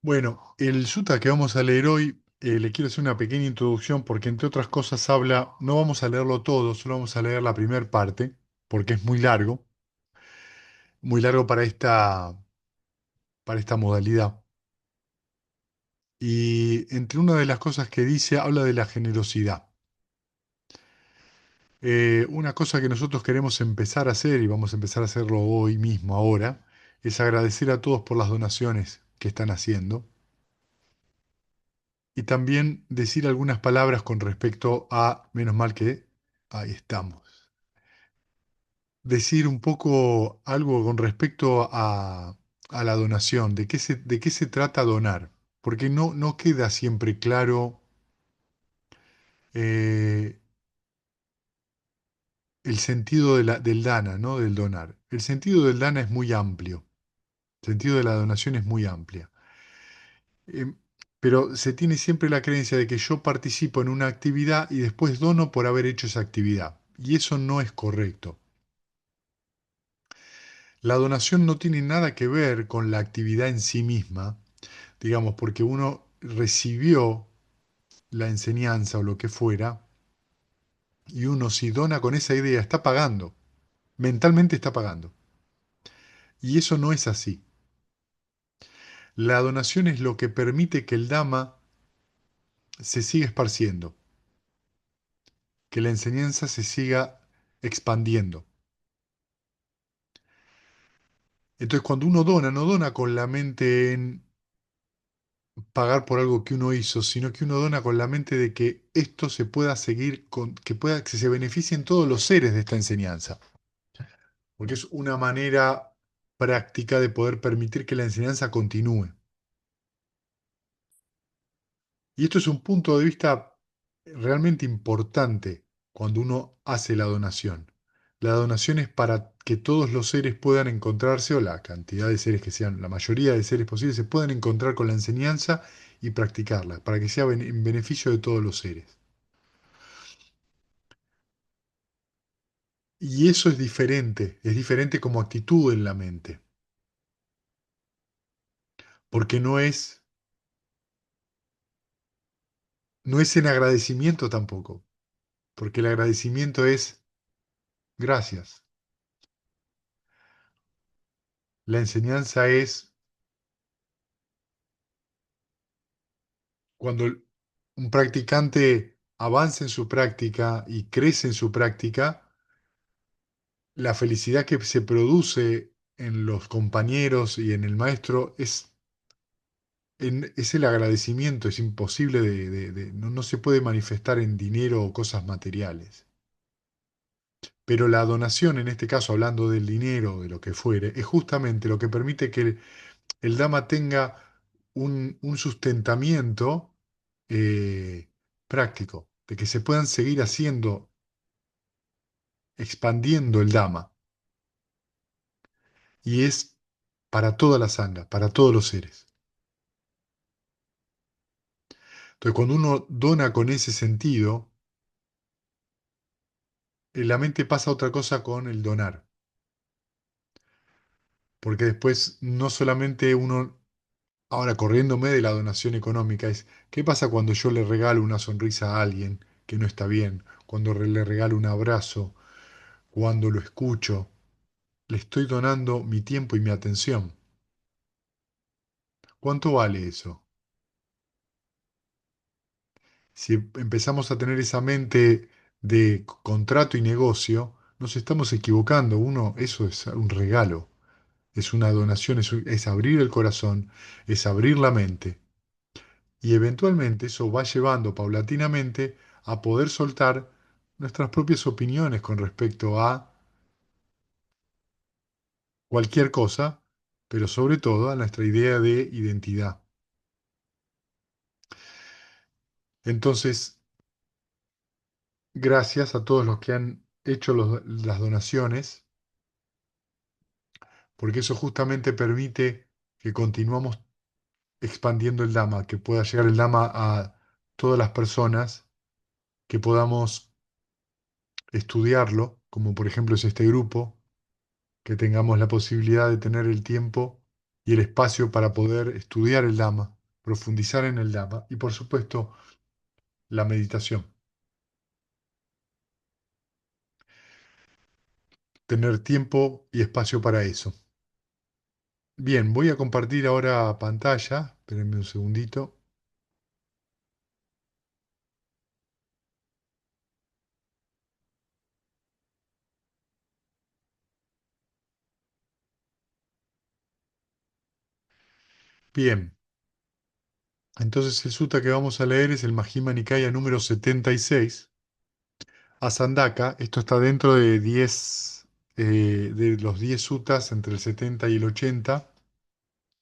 Bueno, el sutta que vamos a leer hoy, le quiero hacer una pequeña introducción porque entre otras cosas habla, no vamos a leerlo todo, solo vamos a leer la primera parte, porque es muy largo para esta modalidad. Y entre una de las cosas que dice, habla de la generosidad. Una cosa que nosotros queremos empezar a hacer, y vamos a empezar a hacerlo hoy mismo, ahora, es agradecer a todos por las donaciones que están haciendo. Y también decir algunas palabras con respecto a, menos mal que ahí estamos, decir un poco algo con respecto a la donación, de qué se trata donar, porque no queda siempre claro eh, el sentido del dana, ¿no? Del donar. El sentido del dana es muy amplio, el sentido de la donación es muy amplia. Eh, pero se tiene siempre la creencia de que yo participo en una actividad y después dono por haber hecho esa actividad. Y eso no es correcto. La donación no tiene nada que ver con la actividad en sí misma, digamos, porque uno recibió la enseñanza o lo que fuera, y uno si dona con esa idea está pagando, mentalmente está pagando. Y eso no es así. La donación es lo que permite que el Dhamma se siga esparciendo, que la enseñanza se siga expandiendo. Entonces, cuando uno dona, no dona con la mente en pagar por algo que uno hizo, sino que uno dona con la mente de que esto se pueda seguir, que se beneficien todos los seres de esta enseñanza. Porque es una manera práctica de poder permitir que la enseñanza continúe. Y esto es un punto de vista realmente importante cuando uno hace la donación. La donación es para que todos los seres puedan encontrarse, o la cantidad de seres que sean, la mayoría de seres posibles, se puedan encontrar con la enseñanza y practicarla, para que sea en beneficio de todos los seres. Y eso es diferente como actitud en la mente, porque no es en agradecimiento tampoco, porque el agradecimiento es gracias. La enseñanza es cuando un practicante avanza en su práctica y crece en su práctica, la felicidad que se produce en los compañeros y en el maestro es el agradecimiento, es imposible no se puede manifestar en dinero o cosas materiales. Pero la donación, en este caso hablando del dinero o de lo que fuere, es justamente lo que permite que el Dhamma tenga un sustentamiento eh, práctico, de que se puedan seguir haciendo, expandiendo el Dhamma. Y es para toda la sangha, para todos los seres. Entonces, cuando uno dona con ese sentido, en la mente pasa otra cosa con el donar. Porque después no solamente uno, ahora corriéndome de la donación económica, es ¿qué pasa cuando yo le regalo una sonrisa a alguien que no está bien? Cuando le regalo un abrazo, cuando lo escucho, le estoy donando mi tiempo y mi atención. ¿Cuánto vale eso? Si empezamos a tener esa mente de contrato y negocio, nos estamos equivocando. Uno, eso es un regalo, es una donación, es abrir el corazón, es abrir la mente. Y eventualmente eso va llevando paulatinamente a poder soltar nuestras propias opiniones con respecto a cualquier cosa, pero sobre todo a nuestra idea de identidad. Entonces, gracias a todos los que han hecho las donaciones, porque eso justamente permite que continuemos expandiendo el Dhamma, que pueda llegar el Dhamma a todas las personas, que podamos estudiarlo, como por ejemplo es este grupo, que tengamos la posibilidad de tener el tiempo y el espacio para poder estudiar el Dhamma, profundizar en el Dhamma y por supuesto la meditación, tener tiempo y espacio para eso. Bien, voy a compartir ahora pantalla, espérenme un segundito. Bien, entonces el sutta que vamos a leer es el Majjhima Nikaya número 76, Asandaka. Esto está dentro de 10, de los 10 suttas entre el 70 y el 80,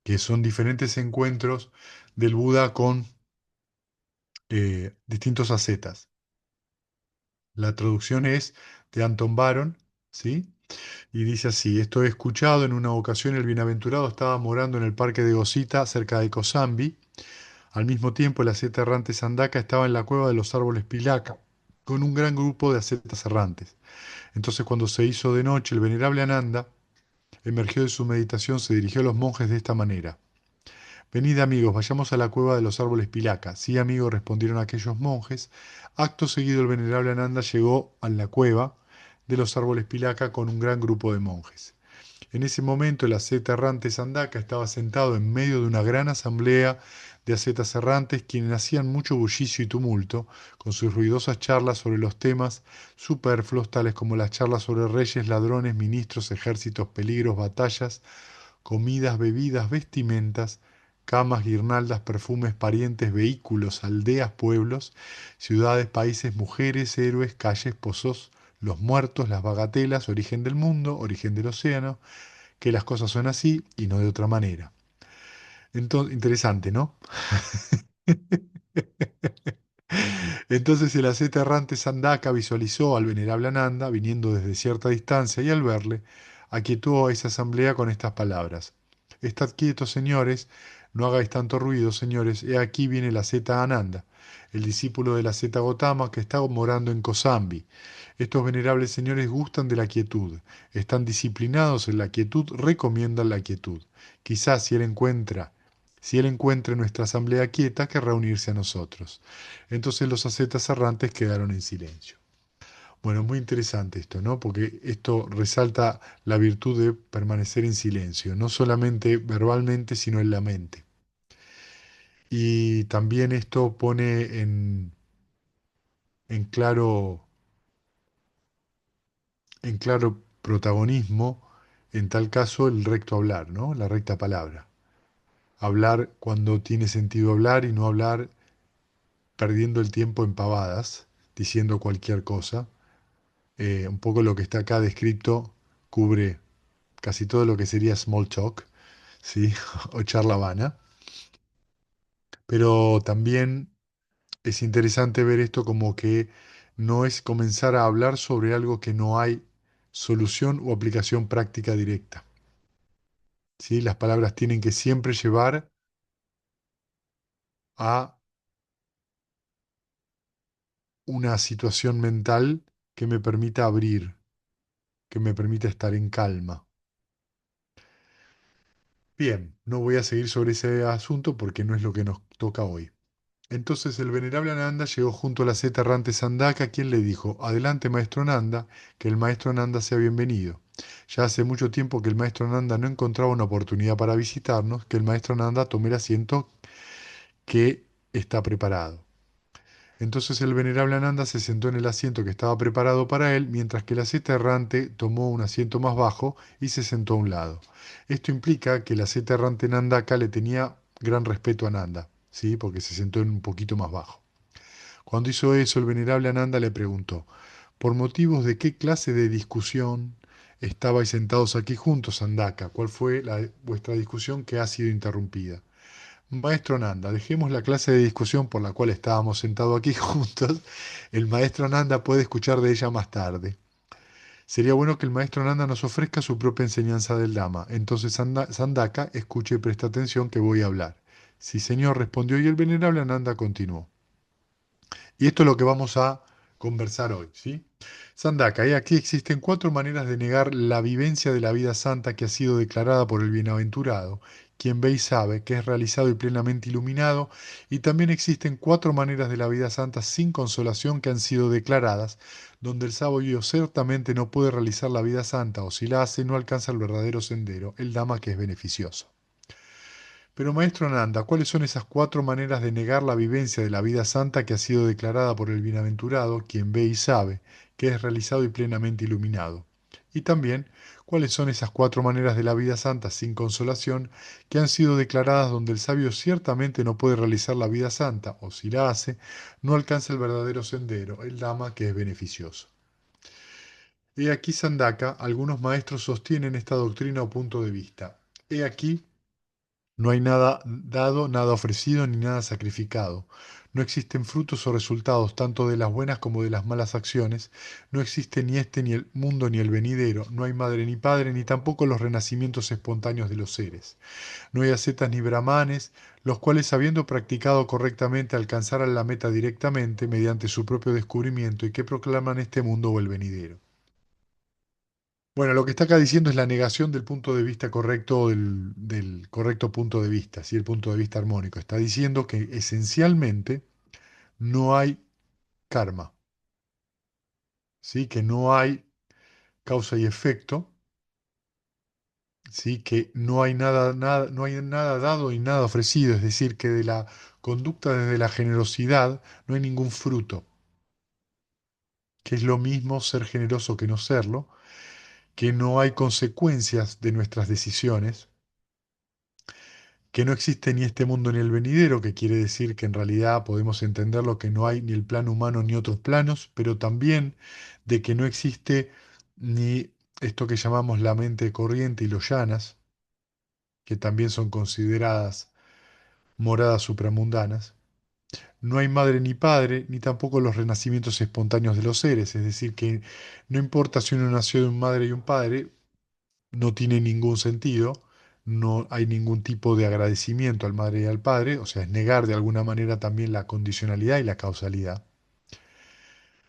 que son diferentes encuentros del Buda con distintos ascetas. La traducción es de Anton Baron, ¿sí? Y dice así: esto he escuchado en una ocasión, el bienaventurado estaba morando en el parque de Gosita, cerca de Kosambi. Al mismo tiempo, el asceta errante Sandaka estaba en la cueva de los árboles Pilaka, con un gran grupo de ascetas errantes. Entonces, cuando se hizo de noche, el venerable Ananda emergió de su meditación, se dirigió a los monjes de esta manera: venid, amigos, vayamos a la cueva de los árboles Pilaka. Sí, amigos, respondieron aquellos monjes. Acto seguido, el venerable Ananda llegó a la cueva de los árboles Pilaka con un gran grupo de monjes. En ese momento, el asceta errante Sandaka estaba sentado en medio de una gran asamblea de ascetas errantes, quienes hacían mucho bullicio y tumulto, con sus ruidosas charlas sobre los temas superfluos, tales como las charlas sobre reyes, ladrones, ministros, ejércitos, peligros, batallas, comidas, bebidas, vestimentas, camas, guirnaldas, perfumes, parientes, vehículos, aldeas, pueblos, ciudades, países, mujeres, héroes, calles, pozos, los muertos, las bagatelas, origen del mundo, origen del océano, que las cosas son así y no de otra manera. Entonces, interesante, ¿no? Entonces el asceta errante Sandaka visualizó al venerable Ananda viniendo desde cierta distancia y al verle, aquietó a esa asamblea con estas palabras: estad quietos, señores, no hagáis tanto ruido, señores, he aquí viene el asceta Ananda, el discípulo del asceta Gotama que está morando en Kosambi. Estos venerables señores gustan de la quietud, están disciplinados en la quietud, recomiendan la quietud. Quizás si él encuentra en nuestra asamblea quieta, querrá unirse a nosotros. Entonces los ascetas errantes quedaron en silencio. Bueno, muy interesante esto, ¿no? Porque esto resalta la virtud de permanecer en silencio, no solamente verbalmente, sino en la mente. Y también esto pone en claro, en claro protagonismo, en tal caso, el recto hablar, ¿no? La recta palabra. Hablar cuando tiene sentido hablar y no hablar perdiendo el tiempo en pavadas, diciendo cualquier cosa. Un poco lo que está acá descrito cubre casi todo lo que sería small talk, ¿sí? O charla vana. Pero también es interesante ver esto como que no es comenzar a hablar sobre algo que no hay solución o aplicación práctica directa, ¿sí? Las palabras tienen que siempre llevar a una situación mental que me permita abrir, que me permita estar en calma. Bien, no voy a seguir sobre ese asunto porque no es lo que nos toca hoy. Entonces el venerable Ananda llegó junto a la seta errante Sandaka, quien le dijo: adelante, maestro Nanda, que el maestro Nanda sea bienvenido. Ya hace mucho tiempo que el maestro Nanda no encontraba una oportunidad para visitarnos, que el maestro Nanda tome el asiento que está preparado. Entonces el venerable Ananda se sentó en el asiento que estaba preparado para él, mientras que la seta errante tomó un asiento más bajo y se sentó a un lado. Esto implica que la seta errante Nandaka le tenía gran respeto a Nanda, ¿sí? Porque se sentó en un poquito más bajo. Cuando hizo eso, el venerable Ananda le preguntó: ¿por motivos de qué clase de discusión estabais sentados aquí juntos, Sandaka? ¿Cuál fue vuestra discusión que ha sido interrumpida? Maestro Nanda, dejemos la clase de discusión por la cual estábamos sentados aquí juntos. El maestro Nanda puede escuchar de ella más tarde. Sería bueno que el maestro Nanda nos ofrezca su propia enseñanza del Dhamma. Entonces Sandaka, escuche y presta atención que voy a hablar. Sí, señor, respondió, y el venerable Nanda continuó. Y esto es lo que vamos a conversar hoy, ¿sí? Sandaka, y aquí existen cuatro maneras de negar la vivencia de la vida santa que ha sido declarada por el bienaventurado, quien ve y sabe que es realizado y plenamente iluminado, y también existen cuatro maneras de la vida santa sin consolación que han sido declaradas, donde el sabio ciertamente no puede realizar la vida santa, o si la hace no alcanza el verdadero sendero, el Dhamma que es beneficioso. Pero maestro Nanda, ¿cuáles son esas cuatro maneras de negar la vivencia de la vida santa que ha sido declarada por el bienaventurado, quien ve y sabe, que es realizado y plenamente iluminado? Y también, ¿cuáles son esas cuatro maneras de la vida santa sin consolación que han sido declaradas donde el sabio ciertamente no puede realizar la vida santa, o si la hace, no alcanza el verdadero sendero, el Dhamma que es beneficioso? He aquí, Sandaka, algunos maestros sostienen esta doctrina o punto de vista. He aquí no hay nada dado, nada ofrecido, ni nada sacrificado. No existen frutos o resultados tanto de las buenas como de las malas acciones. No existe ni este ni el mundo ni el venidero. No hay madre ni padre, ni tampoco los renacimientos espontáneos de los seres. No hay ascetas ni brahmanes, los cuales habiendo practicado correctamente alcanzaran la meta directamente mediante su propio descubrimiento y que proclaman este mundo o el venidero. Bueno, lo que está acá diciendo es la negación del punto de vista correcto, del correcto punto de vista, ¿sí? El punto de vista armónico. Está diciendo que esencialmente no hay karma, ¿sí? Que no hay causa y efecto, ¿sí? Que no hay no hay nada dado y nada ofrecido, es decir, que de la conducta desde la generosidad no hay ningún fruto, que es lo mismo ser generoso que no serlo, que no hay consecuencias de nuestras decisiones, que no existe ni este mundo ni el venidero, que quiere decir que en realidad podemos entenderlo que no hay ni el plano humano ni otros planos, pero también de que no existe ni esto que llamamos la mente corriente y los llanas, que también son consideradas moradas supramundanas. No hay madre ni padre, ni tampoco los renacimientos espontáneos de los seres, es decir, que no importa si uno nació de un madre y un padre, no tiene ningún sentido, no hay ningún tipo de agradecimiento al madre y al padre, o sea, es negar de alguna manera también la condicionalidad y la causalidad,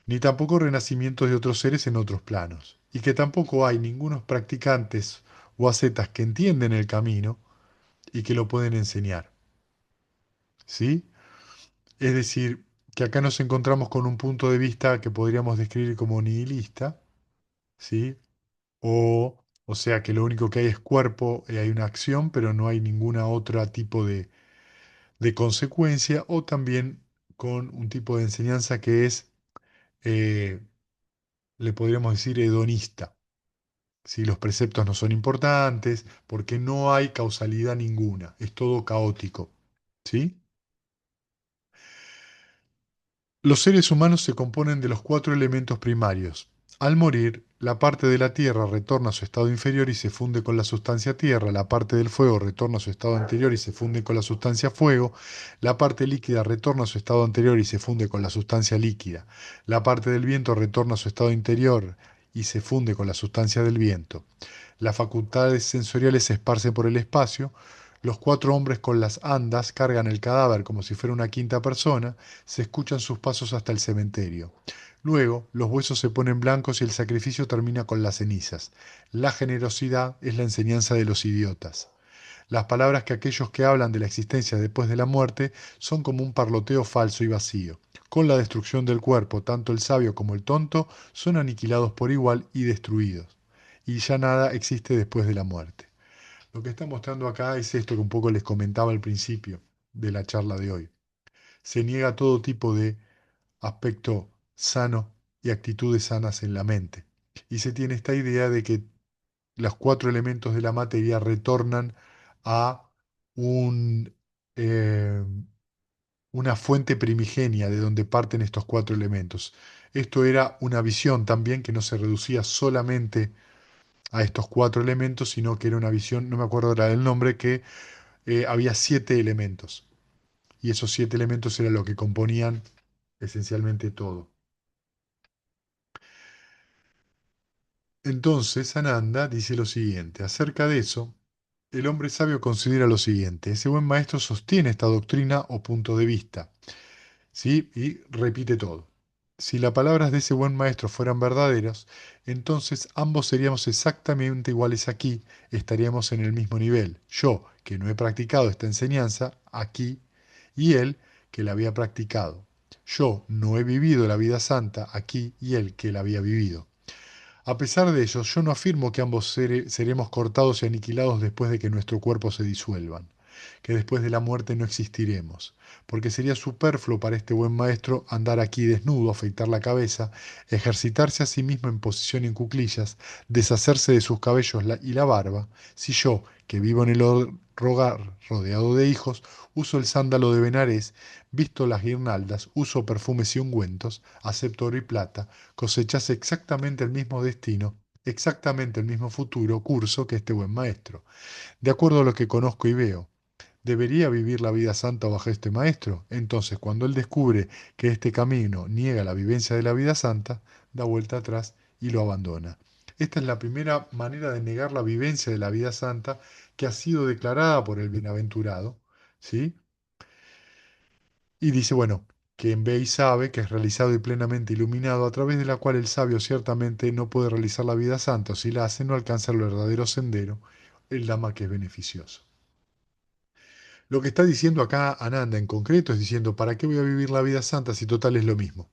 ni tampoco renacimientos de otros seres en otros planos, y que tampoco hay ningunos practicantes o ascetas que entienden el camino y que lo pueden enseñar, ¿sí? Es decir, que acá nos encontramos con un punto de vista que podríamos describir como nihilista, ¿sí? O sea que lo único que hay es cuerpo, hay una acción, pero no hay ninguna otra tipo de consecuencia, o también con un tipo de enseñanza que es, eh, le podríamos decir, hedonista. Si los preceptos no son importantes, porque no hay causalidad ninguna, es todo caótico. ¿Sí? Los seres humanos se componen de los cuatro elementos primarios. Al morir, la parte de la tierra retorna a su estado inferior y se funde con la sustancia tierra, la parte del fuego retorna a su estado anterior y se funde con la sustancia fuego, la parte líquida retorna a su estado anterior y se funde con la sustancia líquida, la parte del viento retorna a su estado interior y se funde con la sustancia del viento. Las facultades sensoriales se esparcen por el espacio, los cuatro hombres con las andas cargan el cadáver como si fuera una quinta persona, se escuchan sus pasos hasta el cementerio. Luego, los huesos se ponen blancos y el sacrificio termina con las cenizas. La generosidad es la enseñanza de los idiotas. Las palabras que aquellos que hablan de la existencia después de la muerte son como un parloteo falso y vacío. Con la destrucción del cuerpo, tanto el sabio como el tonto son aniquilados por igual y destruidos. Y ya nada existe después de la muerte. Lo que está mostrando acá es esto que un poco les comentaba al principio de la charla de hoy. Se niega todo tipo de aspecto sano y actitudes sanas en la mente. Y se tiene esta idea de que los cuatro elementos de la materia retornan a un, eh, una fuente primigenia de donde parten estos cuatro elementos. Esto era una visión también que no se reducía solamente a estos cuatro elementos, sino que era una visión, no me acuerdo ahora del nombre, que había siete elementos. Y esos siete elementos eran lo que componían esencialmente todo. Entonces, Ananda dice lo siguiente, acerca de eso, el hombre sabio considera lo siguiente, ese buen maestro sostiene esta doctrina o punto de vista, ¿sí? Y repite todo. Si las palabras de ese buen maestro fueran verdaderas, entonces ambos seríamos exactamente iguales aquí, estaríamos en el mismo nivel. Yo, que no he practicado esta enseñanza, aquí, y él, que la había practicado. Yo no he vivido la vida santa aquí y él, que la había vivido. A pesar de ello, yo no afirmo que ambos seremos cortados y aniquilados después de que nuestro cuerpo se disuelvan, que después de la muerte no existiremos, porque sería superfluo para este buen maestro andar aquí desnudo, afeitar la cabeza, ejercitarse a sí mismo en posición en cuclillas, deshacerse de sus cabellos y la barba, si yo, que vivo en el hogar rodeado de hijos, uso el sándalo de Benarés, visto las guirnaldas, uso perfumes y ungüentos, acepto oro y plata, cosechase exactamente el mismo destino, exactamente el mismo futuro curso que este buen maestro. De acuerdo a lo que conozco y veo, ¿debería vivir la vida santa bajo este maestro? Entonces, cuando él descubre que este camino niega la vivencia de la vida santa, da vuelta atrás y lo abandona. Esta es la primera manera de negar la vivencia de la vida santa que ha sido declarada por el bienaventurado, ¿sí? Y dice, bueno, quien ve y sabe que es realizado y plenamente iluminado, a través de la cual el sabio ciertamente no puede realizar la vida santa, o si la hace, no alcanza el verdadero sendero, el Dhamma que es beneficioso. Lo que está diciendo acá Ananda en concreto es diciendo, ¿para qué voy a vivir la vida santa si total es lo mismo?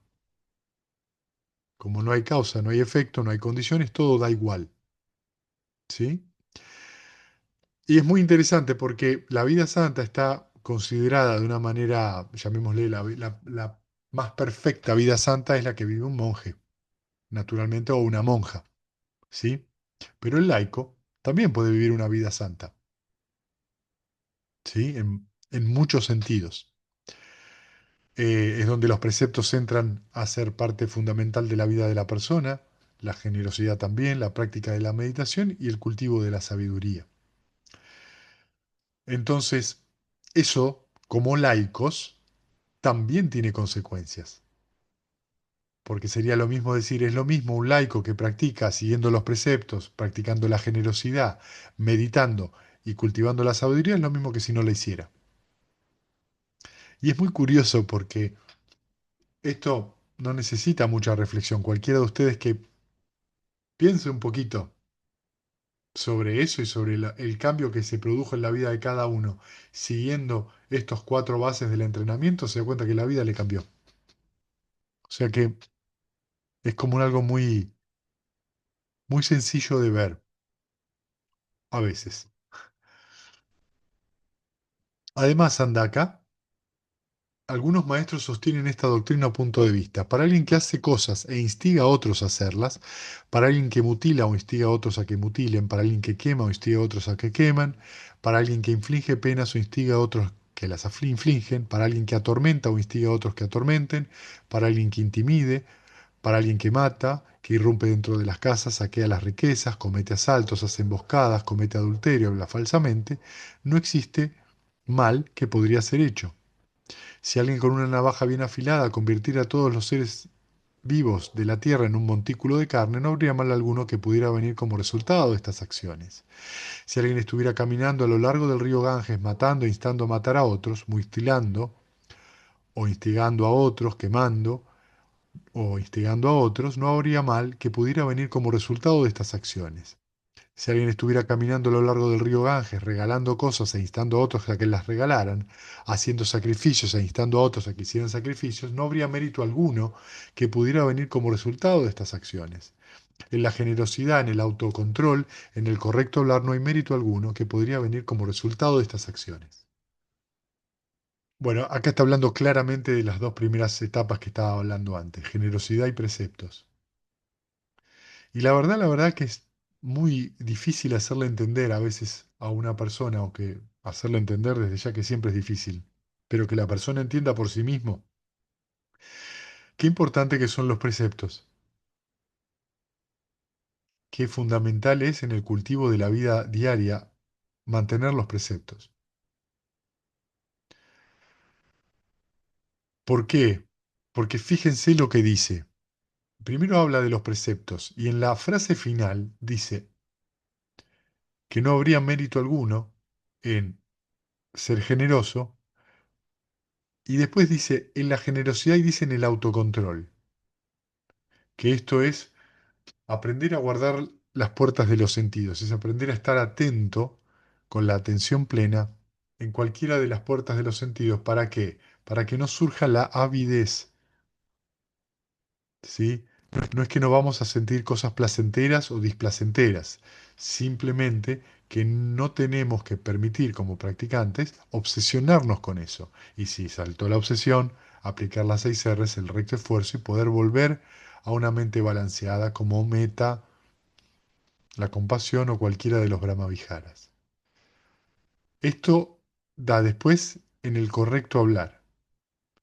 Como no hay causa, no hay efecto, no hay condiciones, todo da igual, ¿sí? Y es muy interesante porque la vida santa está considerada de una manera, llamémosle la más perfecta vida santa es la que vive un monje, naturalmente, o una monja, ¿sí? Pero el laico también puede vivir una vida santa, ¿sí? En muchos sentidos. Es donde los preceptos entran a ser parte fundamental de la vida de la persona, la generosidad también, la práctica de la meditación y el cultivo de la sabiduría. Entonces, eso, como laicos, también tiene consecuencias. Porque sería lo mismo decir, es lo mismo un laico que practica siguiendo los preceptos, practicando la generosidad, meditando y cultivando la sabiduría, es lo mismo que si no lo hiciera. Y es muy curioso porque esto no necesita mucha reflexión. Cualquiera de ustedes que piense un poquito sobre eso y sobre el cambio que se produjo en la vida de cada uno, siguiendo estos cuatro bases del entrenamiento, se da cuenta que la vida le cambió. O sea que es como algo muy, muy sencillo de ver a veces. Además, anda acá. Algunos maestros sostienen esta doctrina a punto de vista. Para alguien que hace cosas e instiga a otros a hacerlas, para alguien que mutila o instiga a otros a que mutilen, para alguien que quema o instiga a otros a que queman, para alguien que inflige penas o instiga a otros que las infligen, para alguien que atormenta o instiga a otros que atormenten, para alguien que intimide, para alguien que mata, que irrumpe dentro de las casas, saquea las riquezas, comete asaltos, hace emboscadas, comete adulterio, habla falsamente, no existe mal que podría ser hecho. Si alguien con una navaja bien afilada convirtiera a todos los seres vivos de la tierra en un montículo de carne, no habría mal alguno que pudiera venir como resultado de estas acciones. Si alguien estuviera caminando a lo largo del río Ganges, matando e instando a matar a otros, mutilando o instigando a otros, quemando o instigando a otros, no habría mal que pudiera venir como resultado de estas acciones. Si alguien estuviera caminando a lo largo del río Ganges, regalando cosas e instando a otros a que las regalaran, haciendo sacrificios e instando a otros a que hicieran sacrificios, no habría mérito alguno que pudiera venir como resultado de estas acciones. En la generosidad, en el autocontrol, en el correcto hablar, no hay mérito alguno que podría venir como resultado de estas acciones. Bueno, acá está hablando claramente de las dos primeras etapas que estaba hablando antes, generosidad y preceptos. Y la verdad que es muy difícil hacerle entender a veces a una persona, o que hacerle entender desde ya que siempre es difícil, pero que la persona entienda por sí mismo qué importante que son los preceptos, qué fundamental es en el cultivo de la vida diaria mantener los preceptos. ¿Por qué? Porque fíjense lo que dice. Primero habla de los preceptos y en la frase final dice que no habría mérito alguno en ser generoso. Y después dice en la generosidad y dice en el autocontrol. que esto es aprender a guardar las puertas de los sentidos, es aprender a estar atento con la atención plena en cualquiera de las puertas de los sentidos. ¿Para qué? Para que no surja la avidez, ¿sí? No es que no vamos a sentir cosas placenteras o displacenteras, simplemente que no tenemos que permitir como practicantes obsesionarnos con eso. Y si saltó la obsesión, aplicar las 6 R's, el recto esfuerzo y poder volver a una mente balanceada como meta, la compasión o cualquiera de los Brahmaviharas. Esto da después en el correcto hablar,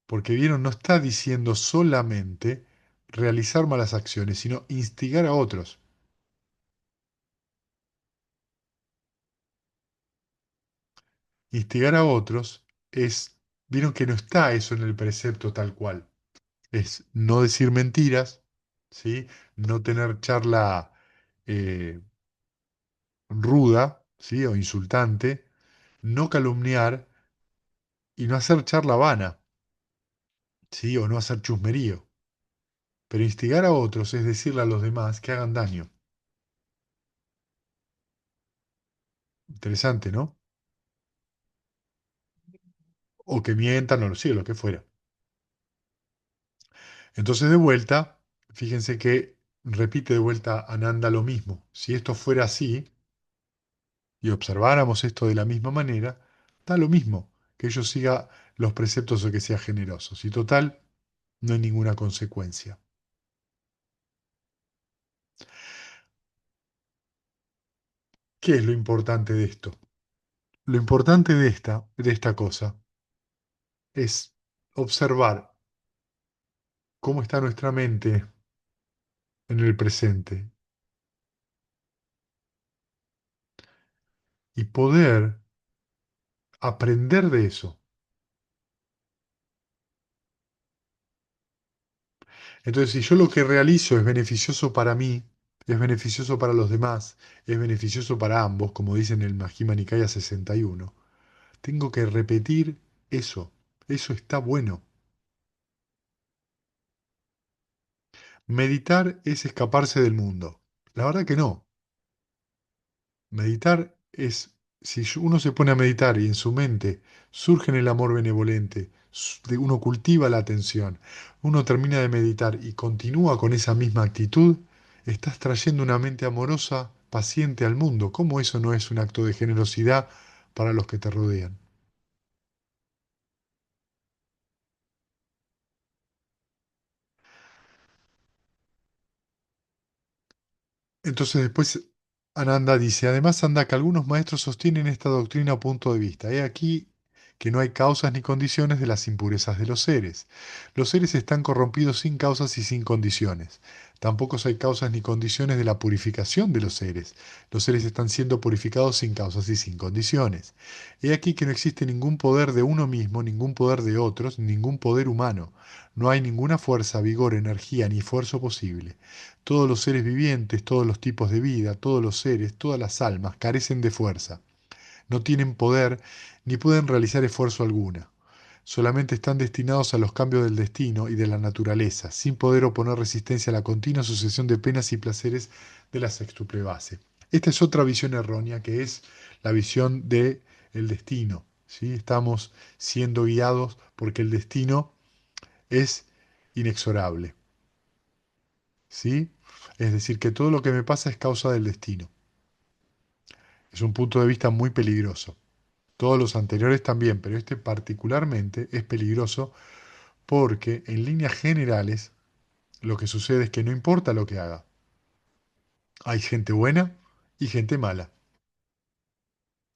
porque vieron, no está diciendo solamente realizar malas acciones, sino instigar a otros. Instigar a otros es, vieron que no está eso en el precepto tal cual. Es no decir mentiras, ¿sí? No tener charla eh, ruda, ¿sí? O insultante, no calumniar y no hacer charla vana, ¿sí? O no hacer chusmerío. Pero instigar a otros es decirle a los demás que hagan daño. Interesante, ¿no? O que mientan, o lo sé, lo que fuera. Entonces, de vuelta, fíjense que repite de vuelta Ananda lo mismo. Si esto fuera así, y observáramos esto de la misma manera, da lo mismo que yo siga los preceptos o que sea generoso. Y total, no hay ninguna consecuencia. ¿Qué es lo importante de esto? Lo importante de esta cosa es observar cómo está nuestra mente en el presente y poder aprender de eso. Entonces, si yo lo que realizo es beneficioso para mí, es beneficioso para los demás, es beneficioso para ambos, como dice en el Majjhima Nikaya 61, tengo que repetir eso. Eso está bueno. Meditar es escaparse del mundo. La verdad que no. Meditar es, si uno se pone a meditar y en su mente surge en el amor benevolente, uno cultiva la atención, uno termina de meditar y continúa con esa misma actitud, estás trayendo una mente amorosa, paciente al mundo. ¿Cómo eso no es un acto de generosidad para los que te rodean? Entonces después Ananda dice, además anda que algunos maestros sostienen esta doctrina a punto de vista. He aquí que no hay causas ni condiciones de las impurezas de los seres. Los seres están corrompidos sin causas y sin condiciones. Tampoco hay causas ni condiciones de la purificación de los seres. Los seres están siendo purificados sin causas y sin condiciones. He aquí que no existe ningún poder de uno mismo, ningún poder de otros, ningún poder humano. No hay ninguna fuerza, vigor, energía ni esfuerzo posible. Todos los seres vivientes, todos los tipos de vida, todos los seres, todas las almas carecen de fuerza, no tienen poder ni pueden realizar esfuerzo alguna. Solamente están destinados a los cambios del destino y de la naturaleza, sin poder oponer resistencia a la continua sucesión de penas y placeres de la sextuple base. Esta es otra visión errónea que es la visión de el destino. ¿Sí? Estamos siendo guiados porque el destino es inexorable. ¿Sí? Es decir, que todo lo que me pasa es causa del destino. Es un punto de vista muy peligroso. Todos los anteriores también, pero este particularmente es peligroso porque en líneas generales lo que sucede es que no importa lo que haga, hay gente buena y gente mala.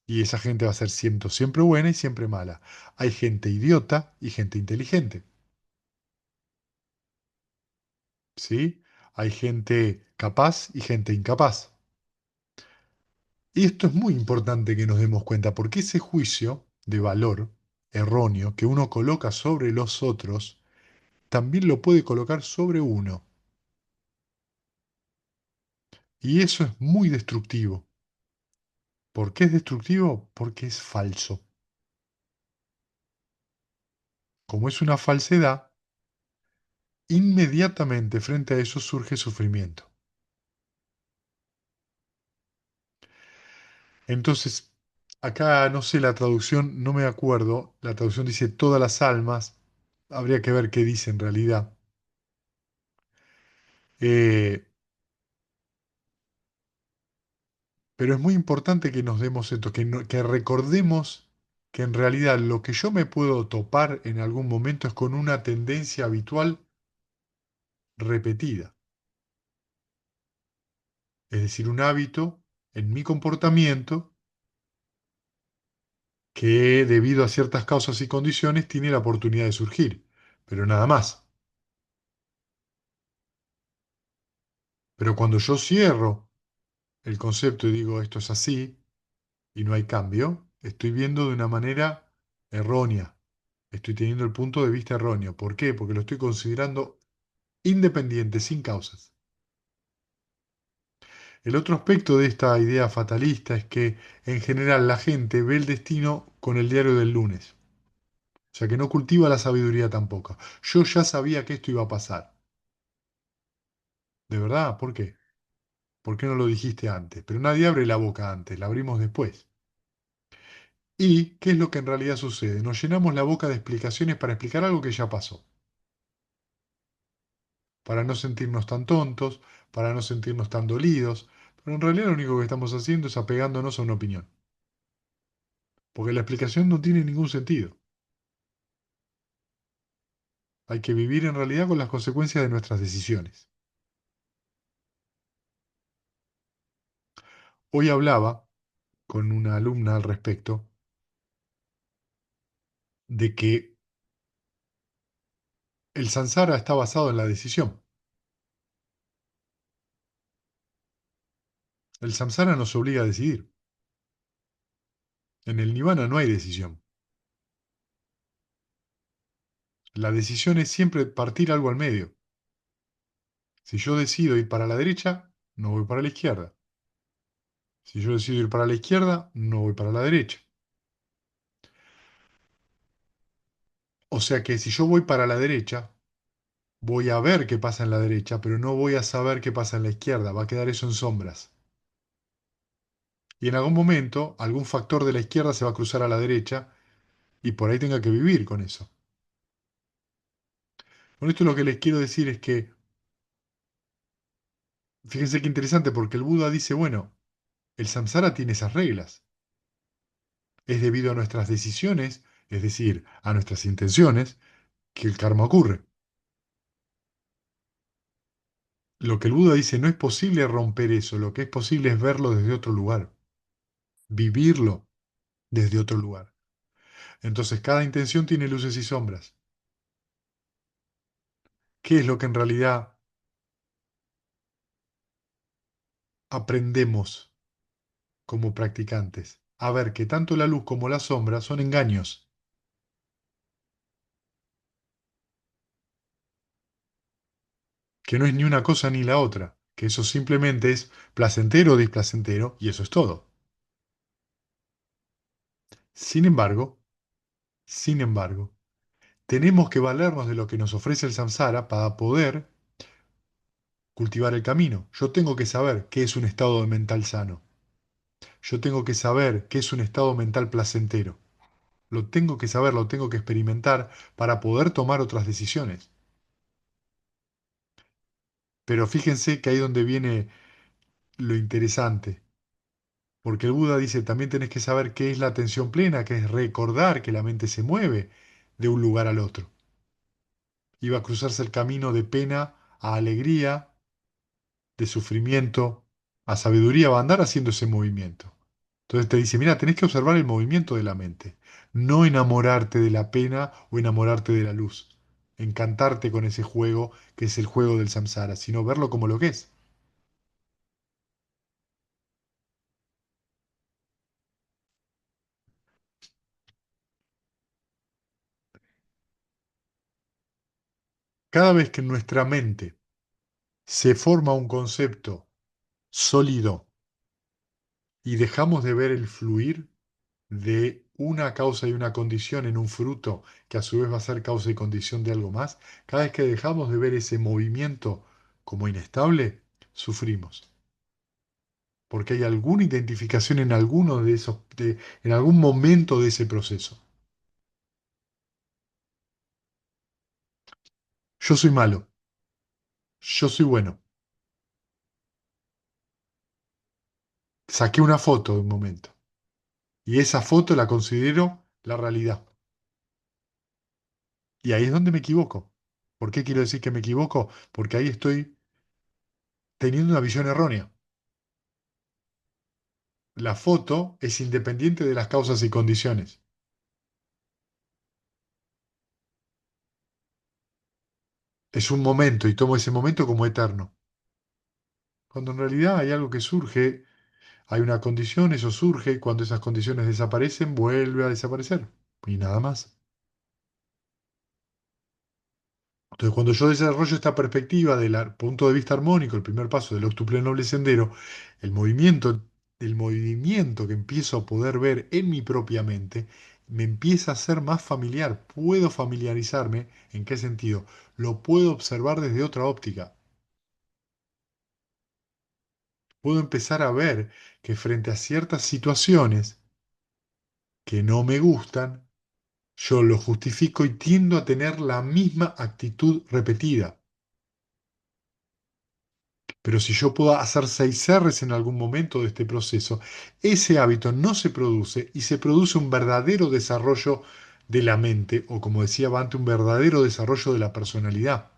Y esa gente va a ser siempre buena y siempre mala. Hay gente idiota y gente inteligente. ¿Sí? Hay gente capaz y gente incapaz. Y esto es muy importante que nos demos cuenta, porque ese juicio de valor erróneo que uno coloca sobre los otros, también lo puede colocar sobre uno. Y eso es muy destructivo. ¿Por qué es destructivo? Porque es falso. Como es una falsedad, inmediatamente frente a eso surge sufrimiento. Entonces, acá no sé la traducción, no me acuerdo, la traducción dice todas las almas, habría que ver qué dice en realidad. Eh, pero es muy importante que nos demos esto, que recordemos que en realidad lo que yo me puedo topar en algún momento es con una tendencia habitual repetida, es decir, un hábito en mi comportamiento que debido a ciertas causas y condiciones tiene la oportunidad de surgir, pero nada más. Pero cuando yo cierro el concepto y digo esto es así y no hay cambio, estoy viendo de una manera errónea, estoy teniendo el punto de vista erróneo. ¿Por qué? Porque lo estoy considerando independiente, sin causas. El otro aspecto de esta idea fatalista es que en general la gente ve el destino con el diario del lunes. O sea que no cultiva la sabiduría tampoco. Yo ya sabía que esto iba a pasar. ¿De verdad? ¿Por qué? ¿Por qué no lo dijiste antes? Pero nadie abre la boca antes, la abrimos después. ¿Y qué es lo que en realidad sucede? Nos llenamos la boca de explicaciones para explicar algo que ya pasó, para no sentirnos tan tontos, para no sentirnos tan dolidos, pero en realidad lo único que estamos haciendo es apegándonos a una opinión, porque la explicación no tiene ningún sentido. Hay que vivir en realidad con las consecuencias de nuestras decisiones. Hoy hablaba con una alumna al respecto de que el samsara está basado en la decisión. El samsara nos obliga a decidir. En el nirvana no hay decisión. La decisión es siempre partir algo al medio. Si yo decido ir para la derecha, no voy para la izquierda. Si yo decido ir para la izquierda, no voy para la derecha. O sea que si yo voy para la derecha, voy a ver qué pasa en la derecha, pero no voy a saber qué pasa en la izquierda. Va a quedar eso en sombras. Y en algún momento, algún factor de la izquierda se va a cruzar a la derecha y por ahí tenga que vivir con eso. Con esto lo que les quiero decir es que, fíjense qué interesante, porque el Buda dice, bueno, el samsara tiene esas reglas. Es debido a nuestras decisiones, es decir, a nuestras intenciones, que el karma ocurre. Lo que el Buda dice, no es posible romper eso, lo que es posible es verlo desde otro lugar, vivirlo desde otro lugar. Entonces, cada intención tiene luces y sombras. ¿Qué es lo que en realidad aprendemos como practicantes? A ver que tanto la luz como la sombra son engaños, que no es ni una cosa ni la otra, que eso simplemente es placentero o displacentero, y eso es todo. Sin embargo, sin embargo, tenemos que valernos de lo que nos ofrece el samsara para poder cultivar el camino. Yo tengo que saber qué es un estado mental sano. Yo tengo que saber qué es un estado mental placentero. Lo tengo que saber, lo tengo que experimentar para poder tomar otras decisiones. Pero fíjense que ahí donde viene lo interesante. Porque el Buda dice, también tenés que saber qué es la atención plena, que es recordar que la mente se mueve de un lugar al otro. Y va a cruzarse el camino de pena a alegría, de sufrimiento a sabiduría, va a andar haciendo ese movimiento. Entonces te dice, mira, tenés que observar el movimiento de la mente, no enamorarte de la pena o enamorarte de la luz, encantarte con ese juego que es el juego del samsara, sino verlo como lo que es. Cada vez que en nuestra mente se forma un concepto sólido y dejamos de ver el fluir de una causa y una condición en un fruto que a su vez va a ser causa y condición de algo más, cada vez que dejamos de ver ese movimiento como inestable, sufrimos, porque hay alguna identificación en alguno de esos, en algún momento de ese proceso. Yo soy malo, yo soy bueno. Saqué una foto de un momento y esa foto la considero la realidad. Y ahí es donde me equivoco. ¿Por qué quiero decir que me equivoco? Porque ahí estoy teniendo una visión errónea. La foto es independiente de las causas y condiciones. Es un momento y tomo ese momento como eterno. Cuando en realidad hay algo que surge, hay una condición, eso surge, y cuando esas condiciones desaparecen, vuelve a desaparecer. Y nada más. Entonces, cuando yo desarrollo esta perspectiva del punto de vista armónico, el primer paso del octuple noble sendero, el movimiento, el movimiento que empiezo a poder ver en mi propia mente, me empieza a ser más familiar. Puedo familiarizarme. ¿En qué sentido? Lo puedo observar desde otra óptica. Puedo empezar a ver que frente a ciertas situaciones que no me gustan, yo lo justifico y tiendo a tener la misma actitud repetida. Pero si yo puedo hacer 6 Rs en algún momento de este proceso, ese hábito no se produce y se produce un verdadero desarrollo de la mente, o como decía antes, un verdadero desarrollo de la personalidad.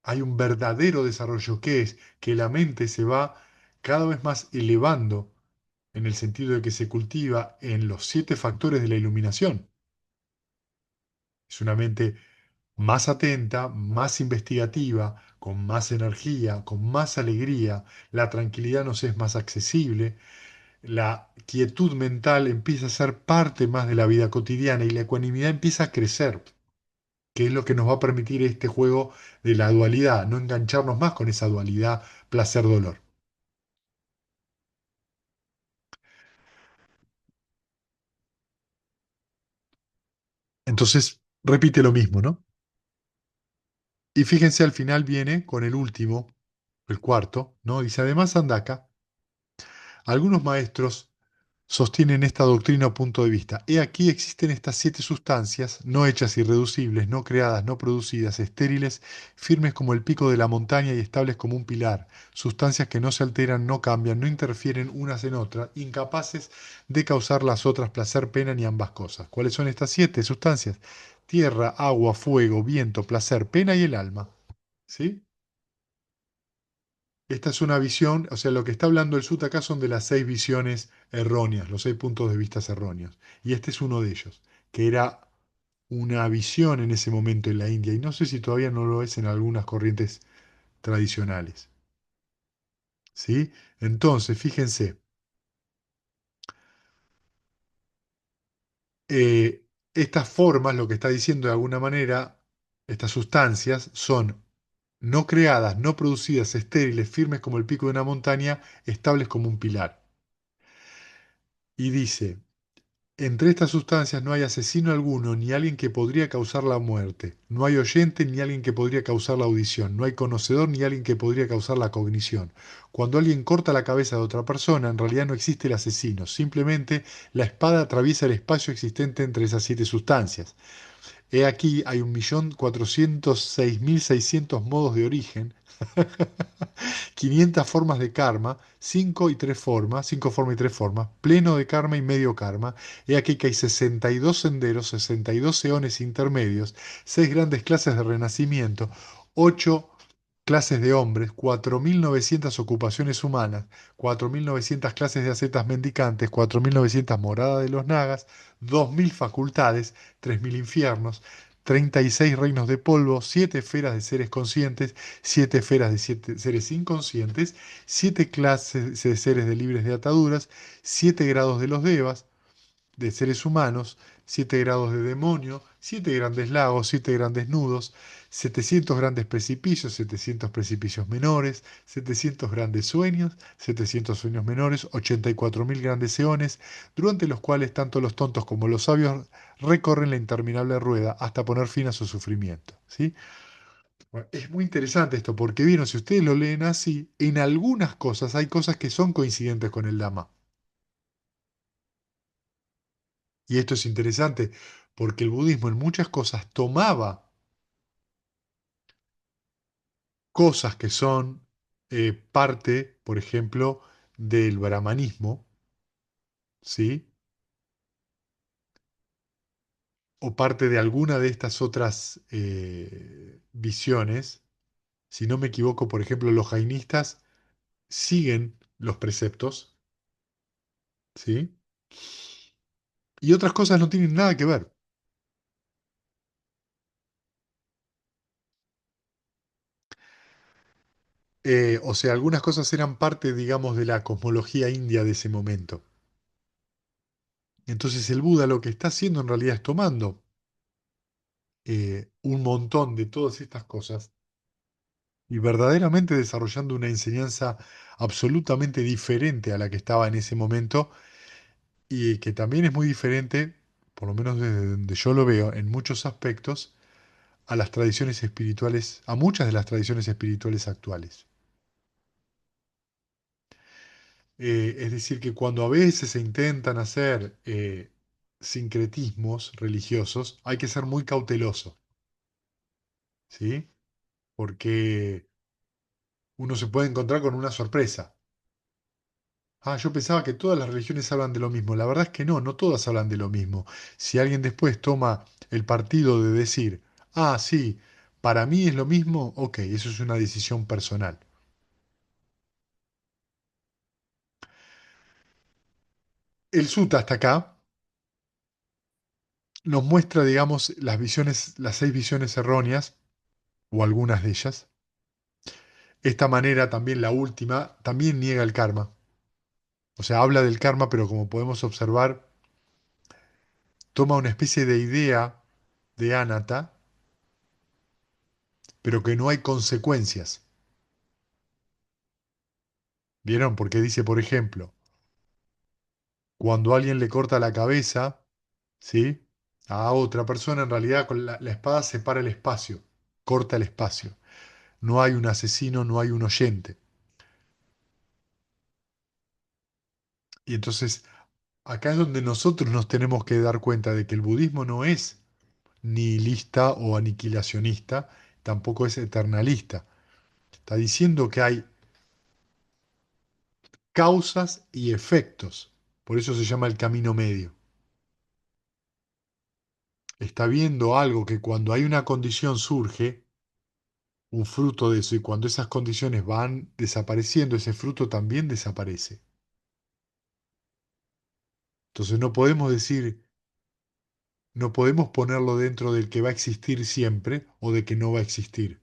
Hay un verdadero desarrollo que es que la mente se va cada vez más elevando en el sentido de que se cultiva en los 7 factores de la iluminación. Es una mente más atenta, más investigativa, con más energía, con más alegría, la tranquilidad nos es más accesible, la quietud mental empieza a ser parte más de la vida cotidiana y la ecuanimidad empieza a crecer, que es lo que nos va a permitir este juego de la dualidad, no engancharnos más con esa dualidad placer-dolor. Entonces, repite lo mismo, ¿no? Y fíjense, al final viene con el último, el cuarto, ¿no? Dice, además, Andaka, algunos maestros sostienen esta doctrina o punto de vista. He aquí existen estas 7 sustancias, no hechas irreducibles, no creadas, no producidas, estériles, firmes como el pico de la montaña y estables como un pilar, sustancias que no se alteran, no cambian, no interfieren unas en otras, incapaces de causar las otras placer, pena ni ambas cosas. ¿Cuáles son estas 7 sustancias? Tierra, agua, fuego, viento, placer, pena y el alma. ¿Sí? Esta es una visión, o sea, lo que está hablando el Sutta acá son de las 6 visiones erróneas, los 6 puntos de vista erróneos. Y este es uno de ellos, que era una visión en ese momento en la India, y no sé si todavía no lo es en algunas corrientes tradicionales. ¿Sí? Entonces, fíjense, estas formas, lo que está diciendo de alguna manera, estas sustancias son no creadas, no producidas, estériles, firmes como el pico de una montaña, estables como un pilar. Y dice, entre estas sustancias no hay asesino alguno, ni alguien que podría causar la muerte. No hay oyente, ni alguien que podría causar la audición. No hay conocedor, ni alguien que podría causar la cognición. Cuando alguien corta la cabeza de otra persona, en realidad no existe el asesino. Simplemente la espada atraviesa el espacio existente entre esas 7 sustancias. He aquí, hay 1.406.600 modos de origen, 500 formas de karma, 5 formas y 3 formas, pleno de karma y medio karma. He aquí que hay 62 senderos, 62 eones intermedios, 6 grandes clases de renacimiento, 8 clases de hombres, 4.900 ocupaciones humanas, 4.900 clases de ascetas mendicantes, 4.900 moradas de los nagas, 2.000 facultades, 3.000 infiernos, 36 reinos de polvo, 7 esferas de seres conscientes, 7 esferas de seres inconscientes, 7 clases de seres de libres de ataduras, 7 grados de los devas, de seres humanos, 7 grados de demonio, 7 grandes lagos, 7 grandes nudos, 700 grandes precipicios, 700 precipicios menores, 700 grandes sueños, 700 sueños menores, 84.000 grandes eones, durante los cuales tanto los tontos como los sabios recorren la interminable rueda hasta poner fin a su sufrimiento. ¿Sí? Bueno, es muy interesante esto, porque vieron, si ustedes lo leen así, en algunas cosas hay cosas que son coincidentes con el Dhamma. Y esto es interesante, porque el budismo en muchas cosas tomaba cosas que son parte, por ejemplo, del brahmanismo, ¿sí? O parte de alguna de estas otras visiones. Si no me equivoco, por ejemplo, los jainistas siguen los preceptos, ¿sí? Y otras cosas no tienen nada que ver. O sea, algunas cosas eran parte, digamos, de la cosmología india de ese momento. Entonces el Buda lo que está haciendo en realidad es tomando un montón de todas estas cosas y verdaderamente desarrollando una enseñanza absolutamente diferente a la que estaba en ese momento y que también es muy diferente, por lo menos desde donde yo lo veo, en muchos aspectos, a las tradiciones espirituales, a muchas de las tradiciones espirituales actuales. Es decir, que cuando a veces se intentan hacer sincretismos religiosos, hay que ser muy cauteloso, ¿sí? Porque uno se puede encontrar con una sorpresa. Ah, yo pensaba que todas las religiones hablan de lo mismo. La verdad es que no, no todas hablan de lo mismo. Si alguien después toma el partido de decir, ah, sí, para mí es lo mismo, ok, eso es una decisión personal. El sutta hasta acá nos muestra, digamos, las visiones, las 6 visiones erróneas, o algunas de ellas. Esta manera, también la última, también niega el karma. O sea, habla del karma, pero como podemos observar, toma una especie de idea de anatta, pero que no hay consecuencias. ¿Vieron? Porque dice, por ejemplo, cuando alguien le corta la cabeza, ¿sí? A otra persona, en realidad con la espada separa el espacio, corta el espacio. No hay un asesino, no hay un oyente. Y entonces, acá es donde nosotros nos tenemos que dar cuenta de que el budismo no es nihilista o aniquilacionista, tampoco es eternalista. Está diciendo que hay causas y efectos. Por eso se llama el camino medio. Está viendo algo que cuando hay una condición surge, un fruto de eso, y cuando esas condiciones van desapareciendo, ese fruto también desaparece. Entonces no podemos decir, no podemos ponerlo dentro del que va a existir siempre o de que no va a existir,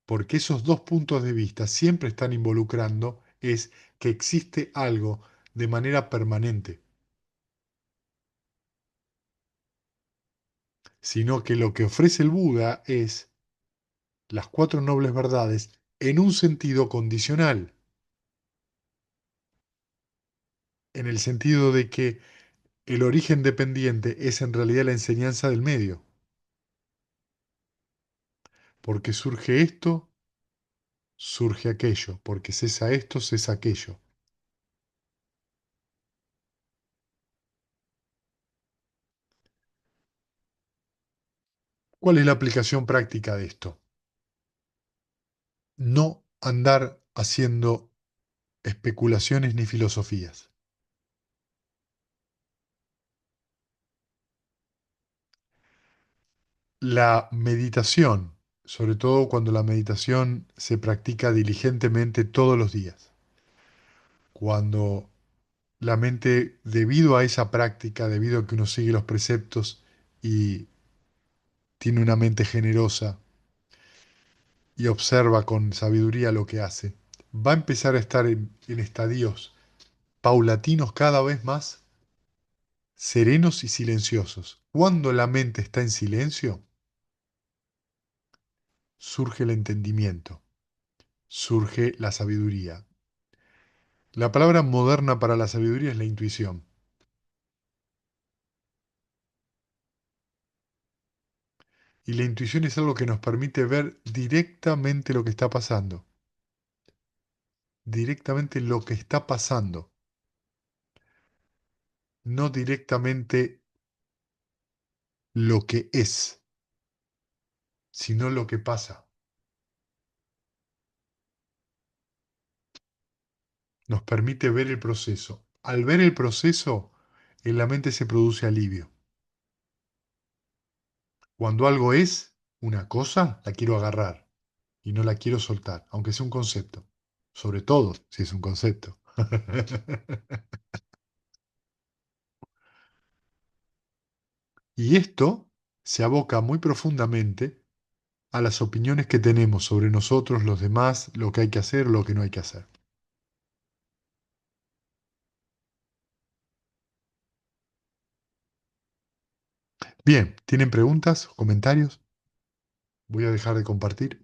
porque esos dos puntos de vista siempre están involucrando es que existe algo de manera permanente, sino que lo que ofrece el Buda es las 4 nobles verdades en un sentido condicional, en el sentido de que el origen dependiente es en realidad la enseñanza del medio, porque surge esto, surge aquello, porque cesa esto, cesa aquello. ¿Cuál es la aplicación práctica de esto? No andar haciendo especulaciones ni filosofías. La meditación, sobre todo cuando la meditación se practica diligentemente todos los días, cuando la mente, debido a esa práctica, debido a que uno sigue los preceptos y tiene una mente generosa y observa con sabiduría lo que hace, va a empezar a estar en estadios paulatinos cada vez más serenos y silenciosos. Cuando la mente está en silencio, surge el entendimiento, surge la sabiduría. La palabra moderna para la sabiduría es la intuición. Y la intuición es algo que nos permite ver directamente lo que está pasando, directamente lo que está pasando, no directamente lo que es, sino lo que pasa. Nos permite ver el proceso. Al ver el proceso, en la mente se produce alivio. Cuando algo es una cosa, la quiero agarrar y no la quiero soltar, aunque sea un concepto. Sobre todo si es un concepto. Y esto se aboca muy profundamente a las opiniones que tenemos sobre nosotros, los demás, lo que hay que hacer, lo que no hay que hacer. Bien, ¿tienen preguntas o comentarios? Voy a dejar de compartir.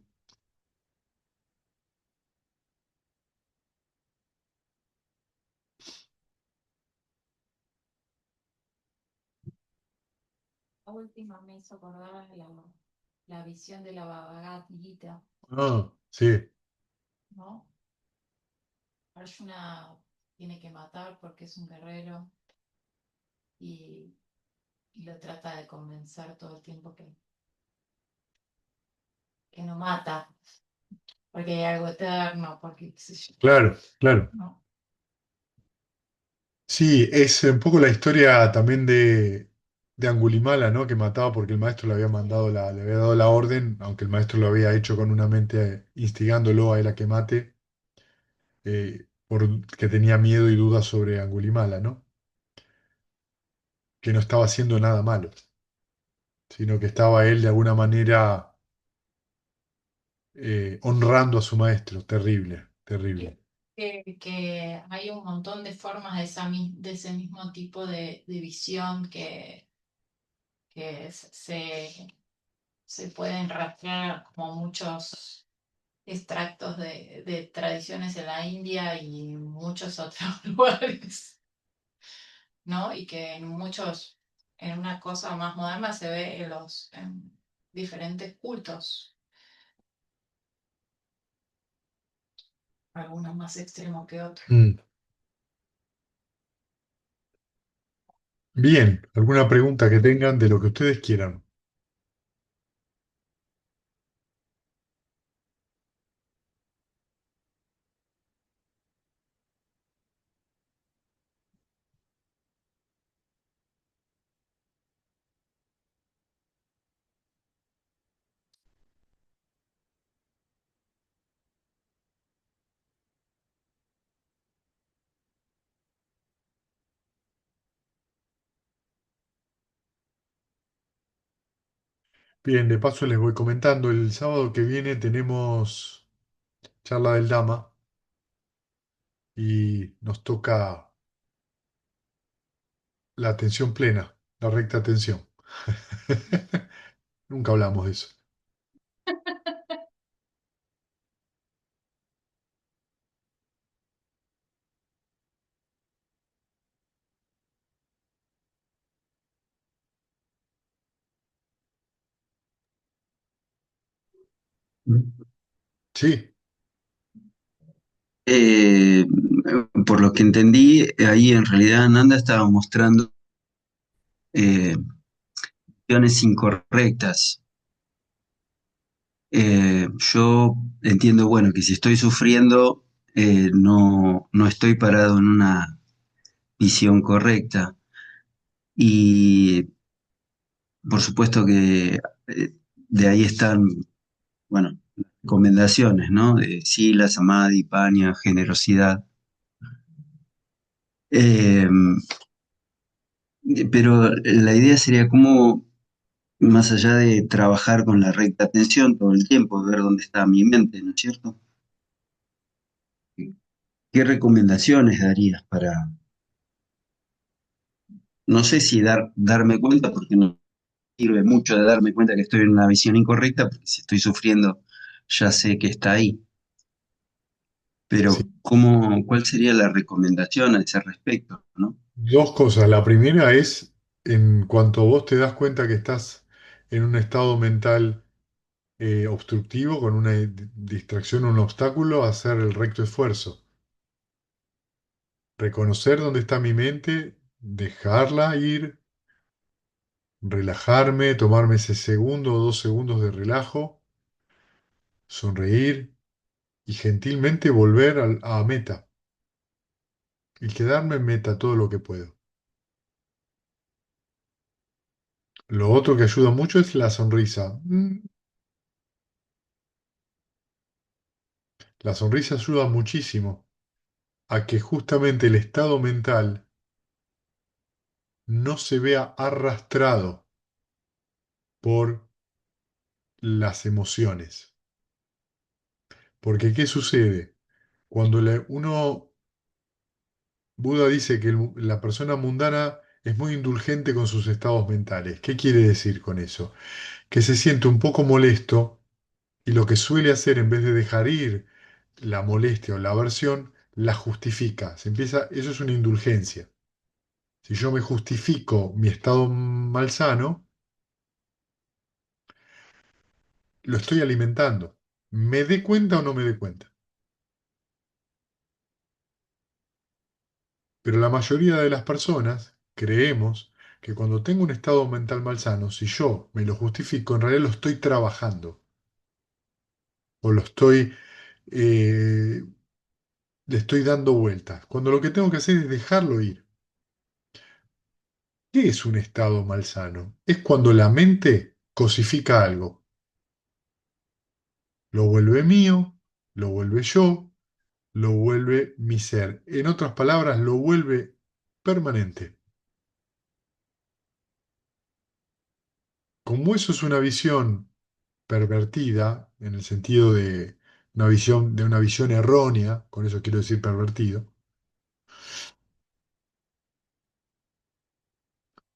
La última me hizo acordar la visión de la Bhagavad Gita, Ah, sí, ¿no? Arjuna tiene que matar porque es un guerrero y, y lo trata de convencer todo el tiempo que no mata, porque hay algo eterno, porque qué sé yo, claro, claro. ¿no? Sí, es un poco la historia también de Angulimala, ¿no? Que mataba porque el maestro le había Sí, mandado le había dado la orden, aunque el maestro lo había hecho con una mente instigándolo a él a que mate, porque tenía miedo y dudas sobre Angulimala, ¿no? Que no estaba haciendo nada malo, sino que estaba él de alguna manera honrando a su maestro. Terrible, terrible. que hay un montón de formas de ese mismo tipo de visión que se pueden rastrear como muchos extractos de tradiciones en la India y en muchos otros lugares, ¿no? Y que en una cosa más moderna se ve en diferentes cultos, algunos más extremos que otros. Mm. Bien, ¿alguna pregunta que tengan de lo que ustedes quieran? Bien, de paso les voy comentando, el sábado que viene tenemos charla del Dama y nos toca la atención plena, la recta atención. Nunca hablamos de eso. Mm. Sí, Eh, por lo que entendí, ahí en realidad Nanda estaba mostrando eh, acciones incorrectas. Yo entiendo, bueno, que si estoy sufriendo, no estoy parado en una visión correcta. Y por supuesto que de ahí están, bueno, recomendaciones, ¿no? De sila, samadhi, paña, generosidad. Eh, pero la idea sería cómo, más allá de trabajar con la recta atención todo el tiempo, ver dónde está mi mente, ¿no es cierto? ¿Qué recomendaciones darías para, no sé si darme cuenta, porque no sirve mucho de darme cuenta que estoy en una visión incorrecta, porque si estoy sufriendo, ya sé que está ahí. Sí. Pero ¿cuál sería la recomendación a ese respecto, ¿no? Dos cosas. La primera es, en cuanto vos te das cuenta que estás en un estado mental obstructivo, con una distracción, un obstáculo, hacer el recto esfuerzo. Reconocer dónde está mi mente, dejarla ir, relajarme, tomarme ese segundo o 2 segundos de relajo, sonreír y gentilmente volver a meta y quedarme en meta todo lo que puedo. Lo otro que ayuda mucho es la sonrisa. La sonrisa ayuda muchísimo a que justamente el estado mental no se vea arrastrado por las emociones. Porque ¿qué sucede? Cuando Buda dice que la persona mundana es muy indulgente con sus estados mentales. ¿Qué quiere decir con eso? Que se siente un poco molesto y lo que suele hacer en vez de dejar ir la molestia o la aversión, la justifica. Eso es una indulgencia. Si yo me justifico mi estado malsano, lo estoy alimentando. ¿Me dé cuenta o no me dé cuenta? Pero la mayoría de las personas creemos que cuando tengo un estado mental malsano, si yo me lo justifico, en realidad lo estoy trabajando o eh, le estoy dando vueltas. Cuando lo que tengo que hacer es dejarlo ir. ¿Qué es un estado malsano? Es cuando la mente cosifica algo, lo vuelve mío, lo vuelve yo, lo vuelve mi ser. En otras palabras, lo vuelve permanente. Como eso es una visión pervertida, en el sentido de una visión errónea, con eso quiero decir pervertido,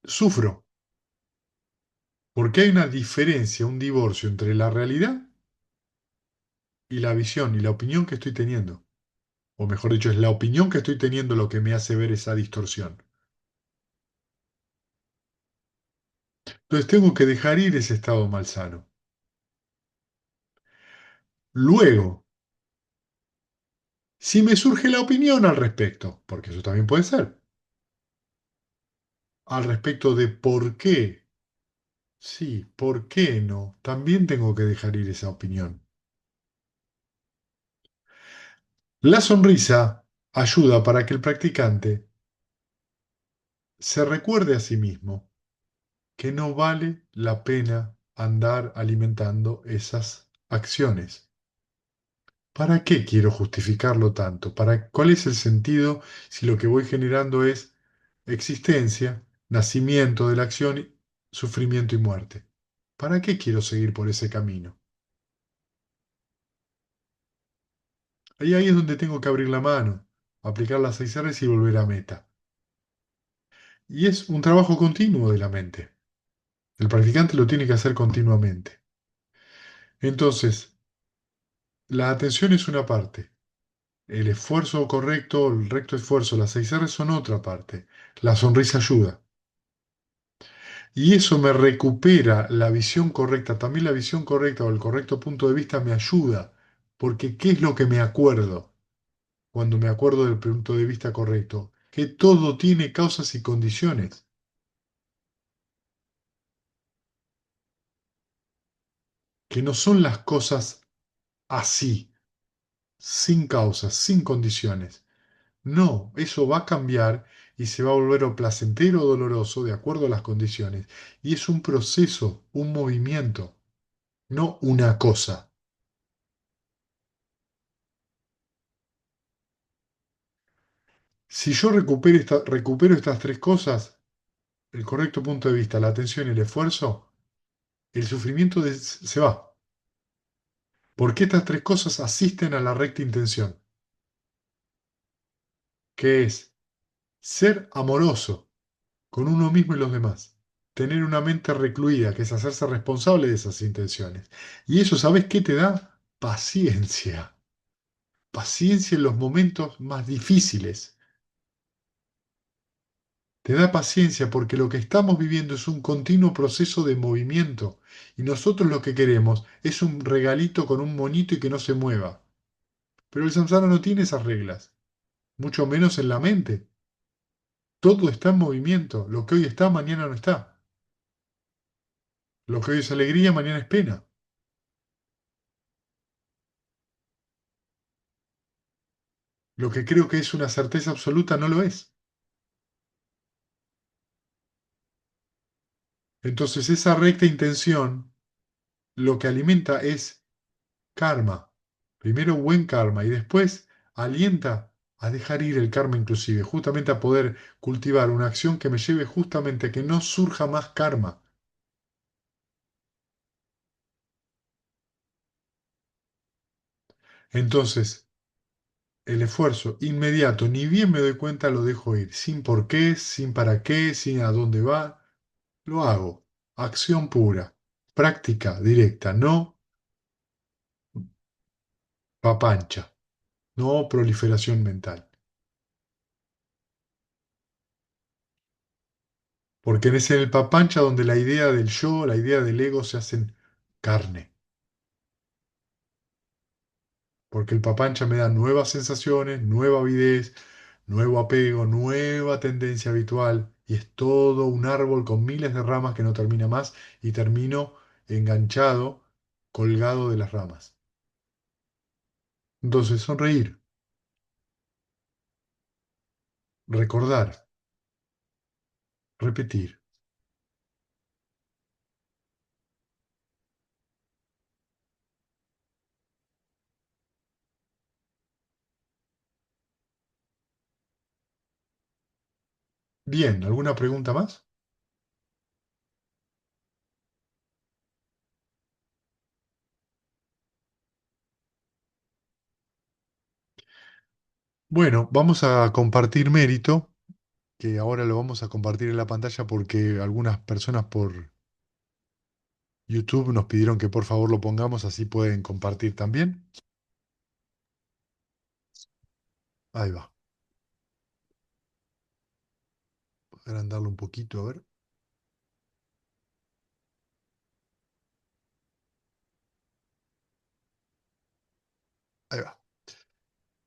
sufro, porque hay una diferencia, un divorcio entre la realidad y la visión y la opinión que estoy teniendo. O mejor dicho, es la opinión que estoy teniendo lo que me hace ver esa distorsión. Entonces tengo que dejar ir ese estado malsano. Luego, si me surge la opinión al respecto, porque eso también puede ser, al respecto de por qué, sí, por qué no, también tengo que dejar ir esa opinión. La sonrisa ayuda para que el practicante se recuerde a sí mismo que no vale la pena andar alimentando esas acciones. ¿Para qué quiero justificarlo tanto? ¿Cuál es el sentido si lo que voy generando es existencia, nacimiento de la acción, sufrimiento y muerte? ¿Para qué quiero seguir por ese camino? Ahí es donde tengo que abrir la mano, aplicar las 6 R's y volver a meta. Y es un trabajo continuo de la mente. El practicante lo tiene que hacer continuamente. Entonces, la atención es una parte. El esfuerzo correcto, el recto esfuerzo, las 6 R's son otra parte. La sonrisa ayuda. Y eso me recupera la visión correcta. También la visión correcta o el correcto punto de vista me ayuda. Porque ¿qué es lo que me acuerdo cuando me acuerdo del punto de vista correcto? Que todo tiene causas y condiciones. Que no son las cosas así, sin causas, sin condiciones. No, eso va a cambiar y se va a volver o placentero o doloroso de acuerdo a las condiciones. Y es un proceso, un movimiento, no una cosa. Si yo recupero estas 3 cosas, el correcto punto de vista, la atención y el esfuerzo, el sufrimiento se va. Porque estas 3 cosas asisten a la recta intención, que es ser amoroso con uno mismo y los demás. Tener una mente recluida, que es hacerse responsable de esas intenciones. Y eso, ¿sabes qué te da? Paciencia. Paciencia en los momentos más difíciles. Te da paciencia porque lo que estamos viviendo es un continuo proceso de movimiento. Y nosotros lo que queremos es un regalito con un monito y que no se mueva. Pero el samsara no tiene esas reglas, mucho menos en la mente. Todo está en movimiento. Lo que hoy está, mañana no está. Lo que hoy es alegría, mañana es pena. Lo que creo que es una certeza absoluta no lo es. Entonces esa recta intención lo que alimenta es karma. Primero buen karma y después alienta a dejar ir el karma inclusive, justamente a poder cultivar una acción que me lleve justamente a que no surja más karma. Entonces, el esfuerzo inmediato, ni bien me doy cuenta, lo dejo ir, sin por qué, sin para qué, sin a dónde va, lo hago. Acción pura, práctica directa, no papancha, no proliferación mental. Porque es en el papancha donde la idea del yo, la idea del ego se hacen carne. Porque el papancha me da nuevas sensaciones, nueva avidez, nuevo apego, nueva tendencia habitual. Y es todo un árbol con miles de ramas que no termina más y termino enganchado, colgado de las ramas. Entonces, sonreír, recordar, repetir. Bien, ¿alguna pregunta más? Bueno, vamos a compartir mérito, que ahora lo vamos a compartir en la pantalla porque algunas personas por YouTube nos pidieron que por favor lo pongamos, así pueden compartir también. Ahí va. Agrandarlo un poquito, a ver. Ahí va.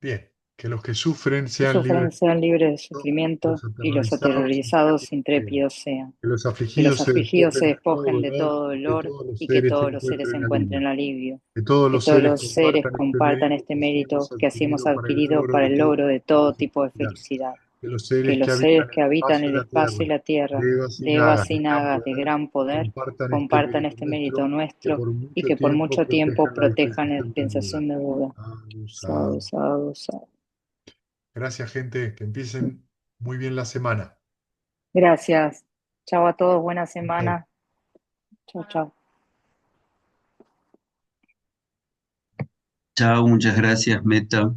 Bien. Que los que sufren Que sean sufran libres, sean libres de los sufrimiento y los aterrorizados, aterrorizados sean. intrépidos sean. Que los Que los afligidos se afligidos se despojen de todo despojen de dolor todo y que dolor todos los y que seres todos los seres encuentren alivio. encuentren alivio. Que todos Que los todos seres los seres compartan este compartan mérito este que así hemos mérito que así hemos adquirido para el adquirido logro para de el todo logro de tipo de todo tipo de felicidad. felicidad. Que los Que seres que los habitan seres el que habitan espacio y el la espacio tierra, y la tierra, devas y devas nagas y de gran nagas de poder, gran poder, compartan este compartan mérito este mérito nuestro que nuestro por y mucho que por tiempo mucho tiempo protejan la protejan la dispensación de Buda. dispensación de Buda. Sadhu, Sadhu, sadhu, sadhu. gracias, gente. Que empiecen muy bien la semana. Gracias. Chao a todos, buena Chau. semana. Chao, chao. Chao, muchas gracias, Meta.